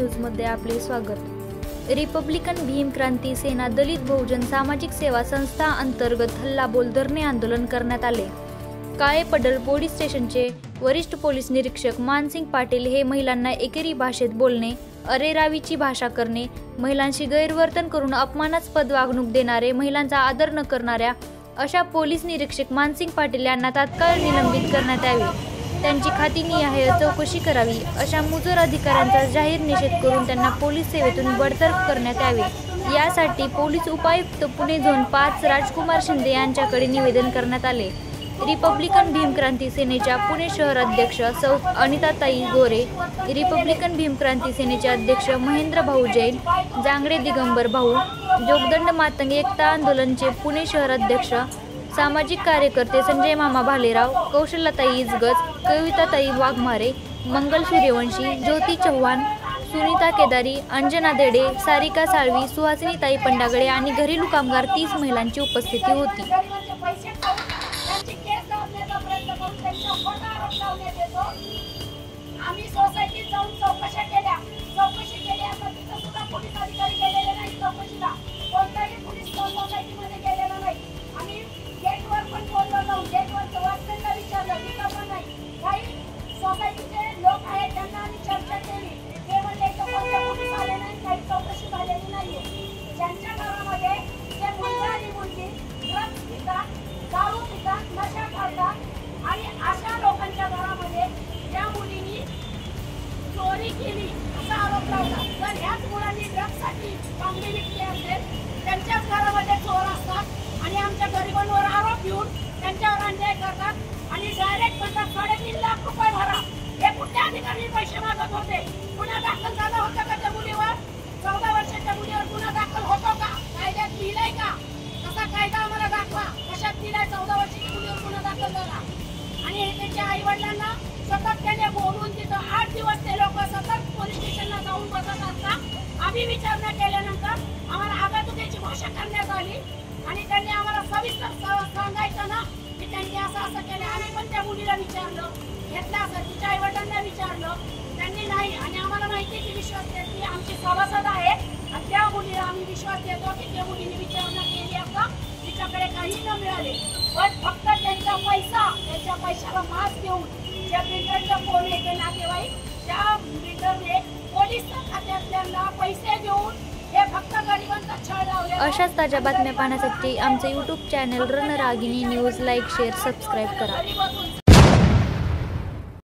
न्यूजमध्ये आपले स्वागत। रिपब्लिकन भीम क्रांती सेना दलित बहुजन सामाजिक सेवा संस्था अंतर्गत हल्लाबोल धरणे आंदोलन करण्यात आले। काळेपडळ पोलीस स्टेशनचे वरिष्ठ पोलीस निरीक्षक मानसिंग पाटील हे महिलांना एकेरी भाषेत बोलणे, अरेरावीची भाषा करणे, महिलांशी गैरवर्तन करून अपमानास्पद वागणूक देणारे, महिलांचा आदर न करणाऱ्या अशा पोलीस निरीक्षक मानसिंग पाटील यांना तात्काळ निलंबित करण्यात यावे, त्यांची खात्रीनिहाय चौकशी करावी अशा मुजोर अधिकाऱ्यांचा जाहीर निषेध करून त्यांना पोलीस सेवेतून बडतर्फ करण्यात यावे। यासाठी पोलीस उपायुक्त पुणे झोन 5 राजकुमार शिंदे यांच्याकडे निवेदन करण्यात आले। रिपब्लिकन भीम क्रांती सेनेच्या पुणे शहर अध्यक्ष सौ अनिताताई गोरे, रिपब्लिकन भीम क्रांती सेनेचे अध्यक्ष महेंद्र भाऊ जैन, जांगडे दिगंबर भाऊ, जोगदंड मातंग एकता आंदोलनचे पुणे शहर अध्यक्ष, सामाजिक कार्यकर्ते संजय मामा भालेराव, कौशल्याताई इजगज, कविताताई वाघमारे, मंगल सूर्यवंशी, ज्योती चव्हाण, सुनीता केदारी, अंजना देडे, सारिका साळवी, सुहासिनीताई पंडागडे आणि घरेलू कामगार 30 महिलांची उपस्थिती होती। आम्ही सोसायटीत जाऊन चौकशा केल्या तर तिथं सुद्धा पोलीस अधिकारी गेलेले नाही चौकशीला, कोणताही पोलीस सोसायटीमध्ये गेलेला नाही। आम्ही गेटवर पण बोललो जाऊन, गेटवर वाचण्याला विचारलं तिथं पण नाही। काही सोसायटीचे लोक आहेत त्यांना आम्ही चर्चा केली, ते म्हणले की कोणते पोलीस आले नाही, काही चौकशी झालेली नाहीये। ज्यांच्या घरामध्ये ते मुलगा आणि मुलगी ड्रग्ज पितात, दारू पितात, नशा करतात आणि अशा लोकांच्या घरामध्ये त्या मुलींनी चोरी केली असा आरोप लावला। जर ह्याच मुलांनी ड्रग्जसाठी कामगिरी विकली असेल, त्यांच्याच घरामध्ये चोर असतात आणि आमच्या गरिबांवर आरोप घेऊन त्यांच्यावर अन्याय करतात आणि डायरेक्ट म्हणतात 3.5 लाख रुपये भरा। हे कुठल्या अधिकारी पैसे मागत होते? गुन्हा दाखल झाला होता का त्या मुलीवर? 14 वर्षाच्या मुलीवर गुन्हा दाखल होतो का? कायद्यात लिहिलंय का? तसा कायदा आम्हाला दाखवा, कशात लिहिलंय 14 वर्षाच्या मुलीवर गुन्हा दाखल झाला? आणि त्यांच्या आई वडिलांना सतत त्याने बोलून तिथं 8 दिवस ते लोक सतत पोलीस स्टेशनला जाऊन बसत असतात। आम्ही विचारणा केल्यानंतर आम्हाला आगातुकीची भाषा करण्यात आली आणि त्यांनी आम्हाला सविस्तर सांगायचं ना की त्यांनी असं केलं। आम्ही पण त्या मुलीला विचारलं, घेतलं असं तिच्या आई वडिलांना विचारलं, त्यांनी नाही। आणि आम्हाला माहिती की विश्वास ती आमची सभासद आहे आणि त्या मुलीला आम्ही विश्वास देतो की त्या मुलीने विचारणा केली असता तिच्याकडे काही न मिळाले, पण फक्त त्यांचा पैसा, त्यांच्या पैशाला मास देऊन ज्या बिल्डरचा फोन येते नातेवाईक, त्या बिल्डरने पोलीस खात्यातल्यांना पैसे देऊन हे फक्त गरिबांचा छळ लावले। अशाच ताज्या बातम्या पाहण्यासाठी आमचे YouTube channel Ranragini news like, share, subscribe करा।